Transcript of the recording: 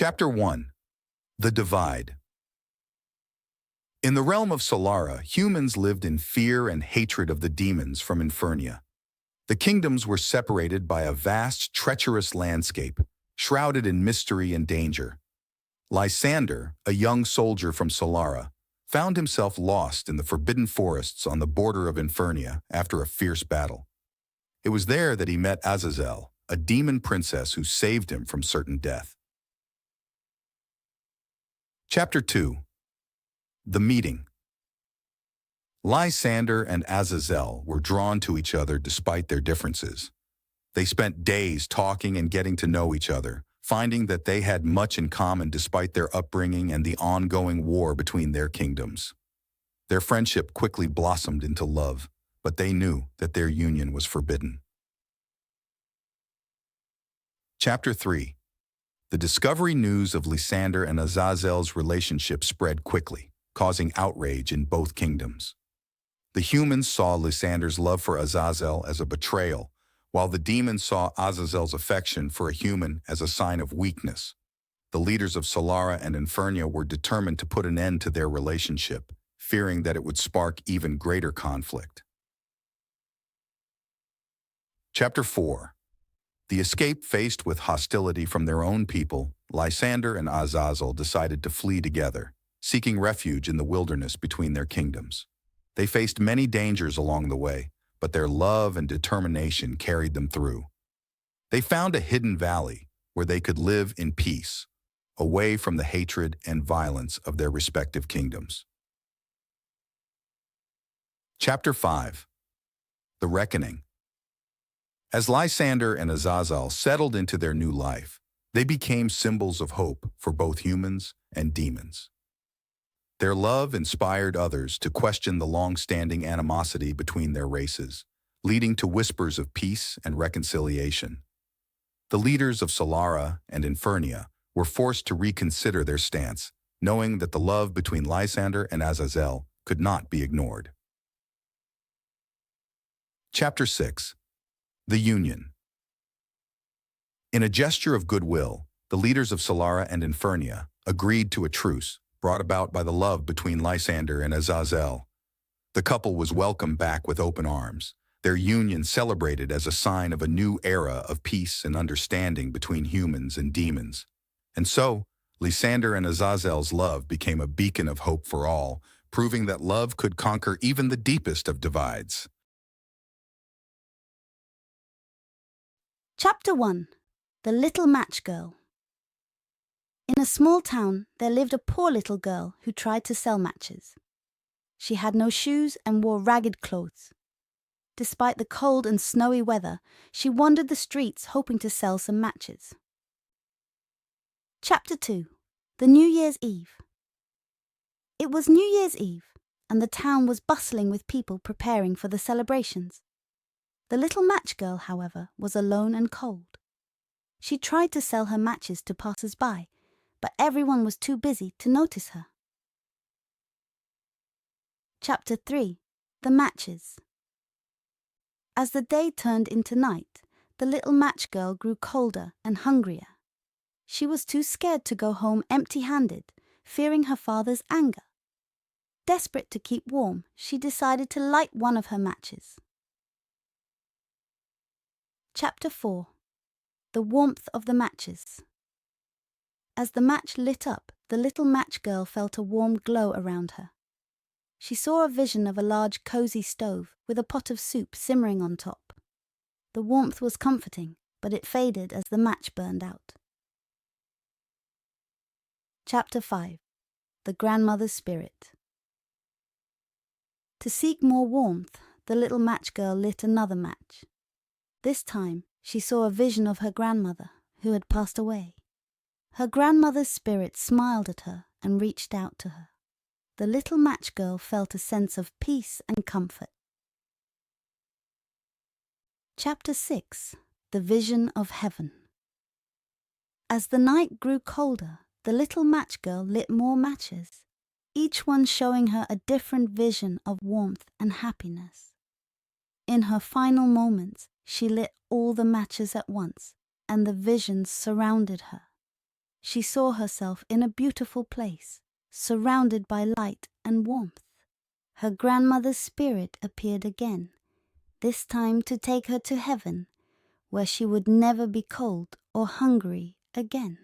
Chapter 1. The Divide. In the realm of Solara, humans lived in fear and hatred of the demons from Infernia. The kingdoms were separated by a vast, treacherous landscape, shrouded in mystery and danger. Lysander, a young soldier from Solara, found himself lost in the forbidden forests on the border of Infernia after a fierce battle. It was there that he met Azazel, a demon princess who saved him from certain death. Chapter 2. The Meeting. Lysander and Azazel were drawn to each other despite their differences. They spent days talking and getting to know each other, finding that they had much in common despite their upbringing and the ongoing war between their kingdoms. Their friendship quickly blossomed into love, but they knew that their union was forbidden. Chapter 3. The discovery news of Lysander and Azazel's relationship spread quickly, causing outrage in both kingdoms. The humans saw Lysander's love for Azazel as a betrayal, while the demons saw Azazel's affection for a human as a sign of weakness. The leaders of Solara and Infernia were determined to put an end to their relationship, fearing that it would spark even greater conflict. Chapter 4. The escape. Faced with hostility from their own people, Lysander and Azazel decided to flee together, seeking refuge in the wilderness between their kingdoms. They faced many dangers along the way, but their love and determination carried them through. They found a hidden valley where they could live in peace, away from the hatred and violence of their respective kingdoms. Chapter 5. The Reckoning. As Lysander and Azazel settled into their new life, they became symbols of hope for both humans and demons. Their love inspired others to question the long-standing animosity between their races, leading to whispers of peace and reconciliation. The leaders of Solara and Infernia were forced to reconsider their stance, knowing that the love between Lysander and Azazel could not be ignored. Chapter 6. The Union. In a gesture of goodwill, the leaders of Solara and Infernia agreed to a truce brought about by the love between Lysander and Azazel. The couple was welcomed back with open arms, their union celebrated as a sign of a new era of peace and understanding between humans and demons. And so, Lysander and Azazel's love became a beacon of hope for all, proving that love could conquer even the deepest of divides. Chapter 1. The Little Match Girl. In a small town, there lived a poor little girl who tried to sell matches. She had no shoes and wore ragged clothes. Despite the cold and snowy weather, she wandered the streets hoping to sell some matches. Chapter 2. The New Year's Eve. It was New Year's Eve, and the town was bustling with people preparing for the celebrations. The little match girl, however, was alone and cold. She tried to sell her matches to passers-by, but everyone was too busy to notice her. Chapter 3. The Matches. As the day turned into night, the little match girl grew colder and hungrier. She was too scared to go home empty-handed, fearing her father's anger. Desperate to keep warm, she decided to light one of her matches. Chapter 4. The Warmth of the Matches. As the match lit up, the little match girl felt a warm glow around her. She saw a vision of a large cozy stove with a pot of soup simmering on top. The warmth was comforting, but it faded as the match burned out. Chapter 5. The Grandmother's Spirit. To seek more warmth, the little match girl lit another match. This time, she saw a vision of her grandmother, who had passed away. Her grandmother's spirit smiled at her and reached out to her. The little match girl felt a sense of peace and comfort. Chapter 6. The Vision of Heaven. As the night grew colder, the little match girl lit more matches, each one showing her a different vision of warmth and happiness. In her final moments, she lit all the matches at once, and the visions surrounded her. She saw herself in a beautiful place, surrounded by light and warmth. Her grandmother's spirit appeared again, this time to take her to heaven, where she would never be cold or hungry again.